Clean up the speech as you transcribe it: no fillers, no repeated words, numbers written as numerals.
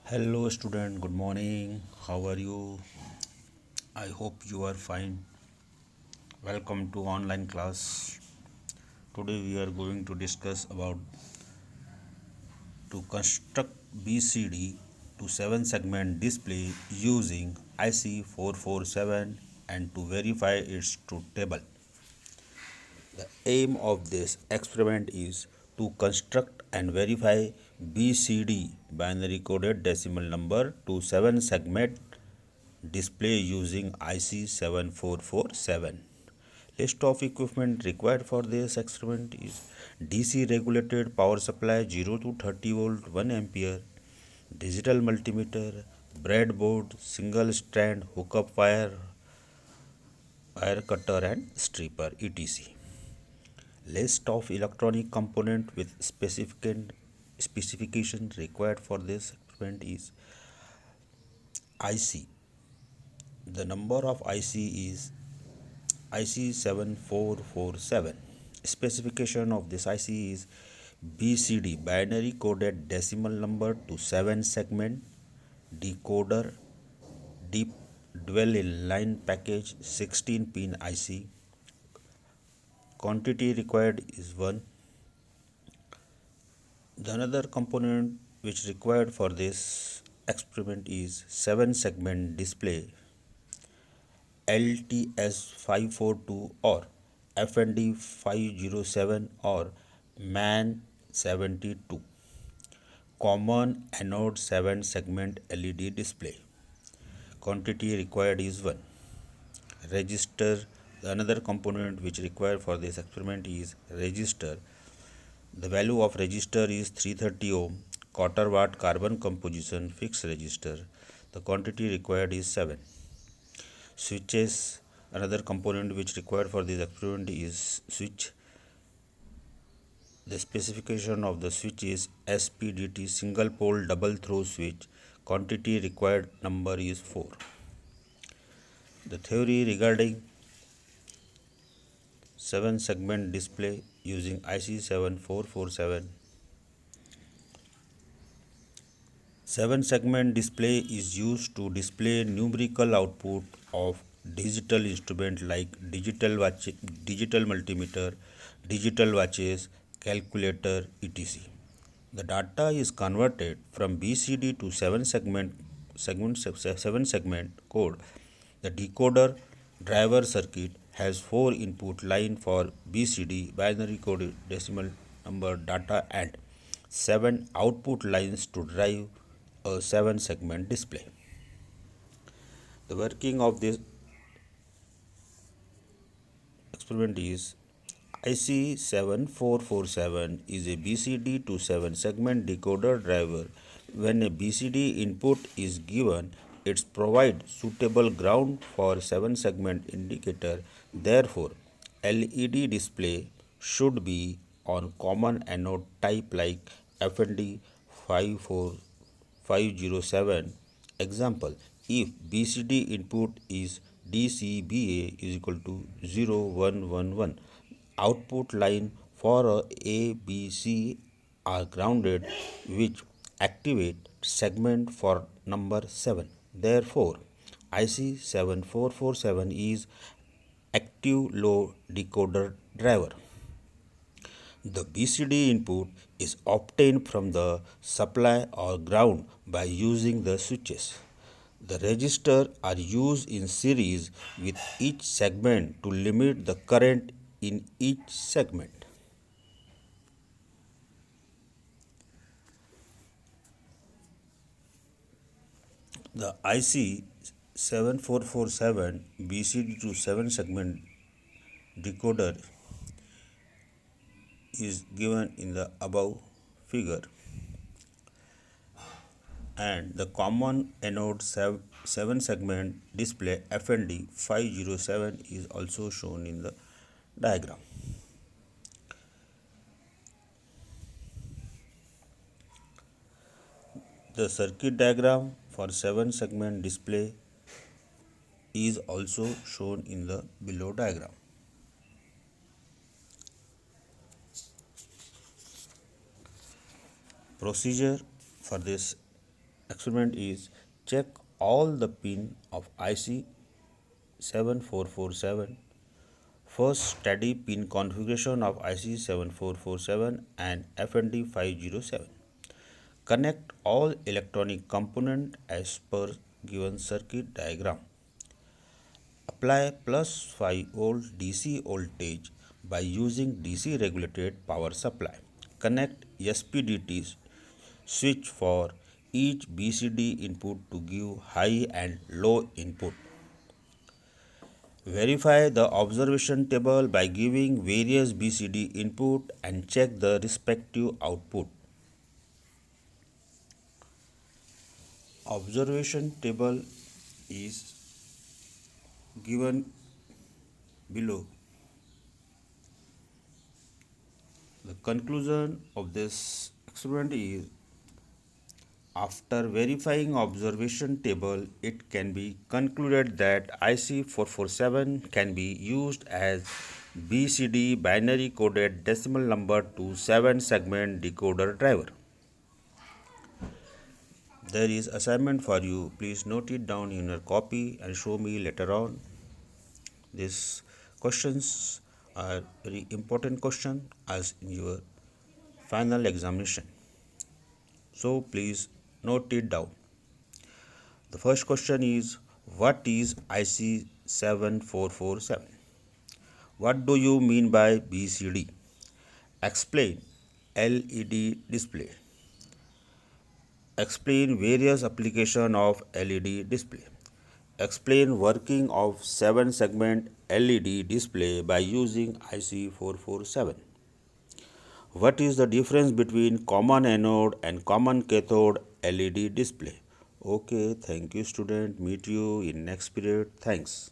Hello student, good morning. How are you? I hope you are fine. Welcome to online class. Today we are going to discuss about to construct BCD to 7 segment display using IC447 and to verify its truth table. The aim of this experiment is to construct and verify BCD binary coded decimal number to 7 segment display using IC7447. List of equipment required for this experiment is DC regulated power supply 0 to 30 volt 1 ampere, digital multimeter, breadboard, single strand hookup wire cutter and stripper etc. List of electronic component with specification required for this experiment is IC. The number of IC is IC7447. Specification of this IC is BCD binary coded decimal number to 7 segment decoder deep dwell in line package 16 pin IC. Quantity required is 1. The another component which required for this experiment is 7 segment display LTS542 or FND 507 or MAN 72. Common anode 7 segment LED display. Quantity required is 1. Register. The another component which required for this experiment is resistor. The value of resistor is 330 ohm, quarter watt carbon composition fixed resistor. The quantity required is 7. Switches. Another component which required for this experiment is switch. The specification of the switch is SPDT single pole double throw switch. Quantity required number is 4. The theory regarding 7 segment display using IC7447. 7 segment display is used to display numerical output of digital instrument like digital multimeter, digital watches, calculator, etc. The data is converted from BCD to 7 segment code. The decoder driver circuit has 4 input line for BCD binary coded decimal number data and 7 output lines to drive a 7 segment display. The working of this experiment is IC7447 is a BCD to 7 segment decoder driver. When a BCD input is given, it provides suitable ground for 7 segment indicator. Therefore, LED display should be on common anode type like FND 507. Example, if BCD input is DCBA is equal to 0111, output line for A, B, C are grounded which activate segment for number 7. Therefore, IC7447 is active low decoder driver. The BCD input is obtained from the supply or ground by using the switches. The resistors are used in series with each segment to limit the current in each segment. The IC 7447 BCD to 7 segment decoder is given in the above figure, and the common anode 7 segment display FND 507 is also shown in the diagram. The circuit diagram for 7 segment display is also shown in the below diagram. Procedure for this experiment is check all the pin of IC 7447. First, study pin configuration of IC 7447 and FND 507. Connect all electronic component as per given circuit diagram. Apply plus 5 volt DC voltage by using DC regulated power supply. Connect SPDT switch for each BCD input to give high and low input. Verify the observation table by giving various BCD input and check the respective output. Observation table is given below. The conclusion of this experiment is after verifying observation table, it can be concluded that IC 447 can be used as BCD binary coded decimal number to 7 segment decoder driver. There is assignment for you. Please note it down in your copy and show me later on. These questions are very important question as in your final examination. So please note it down. The first question is what is IC 7447? What do you mean by BCD? Explain LED display. Explain various application of LED display. Explain working of 7 segment LED display by using IC 447. What is the difference between common anode and common cathode LED display? Okay, thank you student. Meet you in next period. Thanks.